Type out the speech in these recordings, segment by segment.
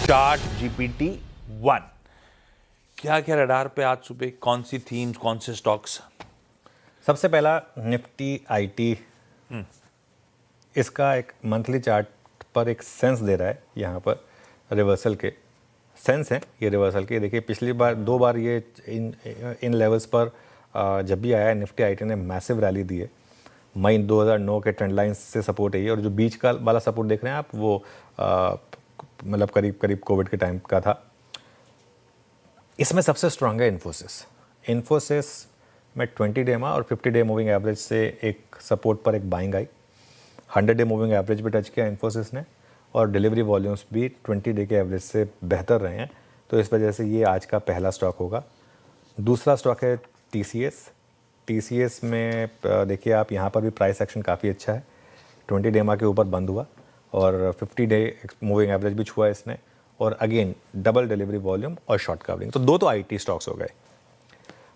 Chart GPT 1 क्या क्या radar पे आज सुबह, कौन सी थीम्स, कौन से स्टॉक्स? सबसे पहला निफ्टी आईटी, इसका एक मंथली चार्ट पर एक सेंस दे रहा है। यहाँ पर रिवर्सल के सेंस हैं ये रिवर्सल के। देखिए पिछली बार 2 बार ये इन लेवल्स पर जब भी आया है निफ्टी आईटी ने मैसिव रैली दी है। मई 2009 के ट्रेंड लाइंस से सपोर्ट है ये, और जो बीच का वाला सपोर्ट देख रहे हैं आप वो मतलब करीब करीब कोविड के टाइम का था। इसमें सबसे स्ट्रांग है इन्फोसिस में 20 डे और 50 डे मूविंग एवरेज से एक सपोर्ट पर एक buying I. 100 day moving average भी टच किया इन्फोसिस ने, और डिलीवरी वॉल्यूम्स भी 20 डे के एवरेज से बेहतर रहे हैं। तो इस वजह से ये आज का पहला स्टॉक होगा। दूसरा स्टॉक है टीसीएस में देखिए आप, यहाँ पर भी प्राइस एक्शन काफ़ी अच्छा है। 20 डे के ऊपर बंद हुआ और 50 डे मूविंग एवरेज भी छुआ इसने, और अगेन डबल डिलीवरी वॉल्यूम और शॉर्ट कवरिंग। तो दो आईटी स्टॉक्स हो गए।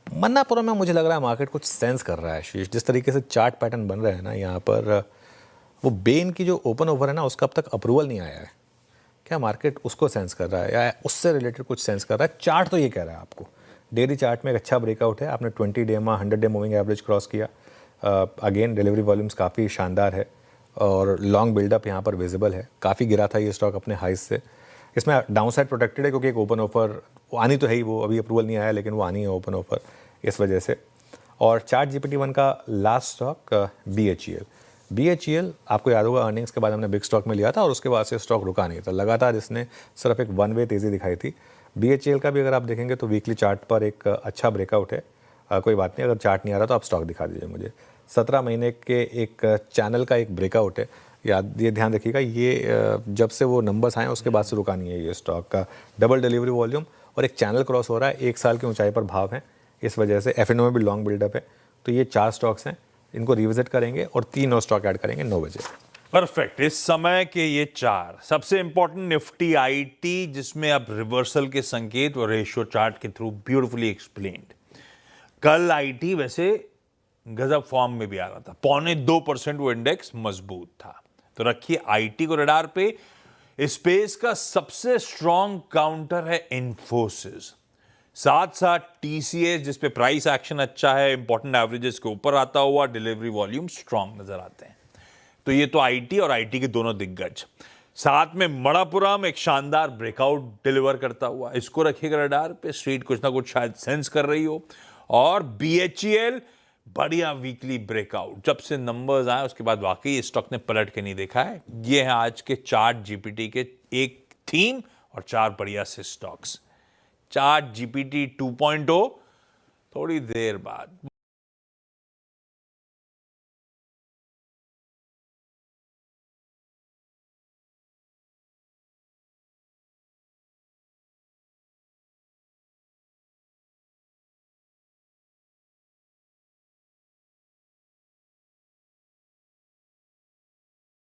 मन्नापुरम में मुझे लग रहा है मार्केट कुछ सेंस कर रहा है शीश, जिस तरीके से चार्ट पैटर्न बन रहे हैं ना यहाँ पर, वो बेन की जो ओपन ओवर है ना उसका अब तक अप्रूवल नहीं आया है। क्या मार्केट उसको सेंस कर रहा है या उससे रिलेटेड कुछ सेंस कर रहा है? चार्ट तो ये कह रहा है आपको। डेली चार्ट में एक अच्छा ब्रेकआउट है, आपने 20 day 100 day moving average cross किया। अगेन डिलीवरी वॉल्यूम्स काफ़ी शानदार है और लॉन्ग बिल्डअप यहाँ पर विजिबल है। काफ़ी गिरा था ये स्टॉक अपने हाइस से। इसमें डाउन साइड प्रोटेक्टेड है क्योंकि एक ओपन ऑफर आनी तो है ही, वो अभी अप्रूवल नहीं आया लेकिन वो आनी है ओपन ऑफर, इस वजह से। और चार्ट जीपीटी 1 का लास्ट स्टॉक बीएचईएल आपको याद होगा अर्निंग्स के बाद हमने बिग स्टॉक में लिया था और उसके बाद से स्टॉक रुका नहीं था, लगातार इसने सिर्फ एक वन वे तेज़ी दिखाई थी। बीएचईएल का भी अगर आप देखेंगे तो वीकली चार्ट पर एक अच्छा ब्रेकआउट है। कोई बात नहीं, अगर चार्ट नहीं आ रहा तो आप स्टॉक दिखा दीजिए मुझे। 17 महीने के एक चैनल का एक ब्रेकआउट है, ये ध्यान रखिएगा। ये जब से वो नंबर्स आए उसके बाद से रुका नहीं है ये स्टॉक का। डबल डिलीवरी वॉल्यूम और एक चैनल क्रॉस हो रहा है, 1 साल की ऊंचाई पर भाव है, इस वजह से एफएनओ में भी लॉन्ग बिल्डअप है। तो ये 4 स्टॉक्स हैं, इनको रिविजिट करेंगे और 3 और स्टॉक ऐड करेंगे 9 बजे। परफेक्ट। इस समय के ये 4 सबसे इंपॉर्टेंट निफ्टी आईटी, जिसमें अब रिवर्सल के संकेत और रेशियो चार्ट के थ्रू ब्यूटीफुली एक्सप्लेन्ड। कल आईटी वैसे गजब फॉर्म में भी आ रहा था, 0.25% वो इंडेक्स मजबूत था। तो रखिए आईटी को रडार पे। स्पेस का सबसे स्ट्रॉन्ग काउंटर है इन्फोसिस, साथ साथ टीसीएस जिसपे प्राइस एक्शन अच्छा है, इंपॉर्टेंट एवरेजेस के ऊपर आता हुआ, डिलीवरी वॉल्यूम स्ट्रॉन्ग नजर आते हैं। तो ये तो आईटी और आईटी के दोनों दिग्गज। साथ में मणिपुरम एक शानदार ब्रेकआउट डिलीवर करता हुआ, इसको रखिएगा रडार पे। स्ट्रीट कुछ ना कुछ शायद सेंस कर रही हो। और बीएचईएल बढ़िया वीकली ब्रेकआउट, जब से नंबर्स आए उसके बाद वाकई इस स्टॉक ने पलट के नहीं देखा है। ये है आज के चार्ट जीपीटी के एक थीम और 4 बढ़िया से स्टॉक्स। चार्ट जीपीटी 2.0 थोड़ी देर बाद।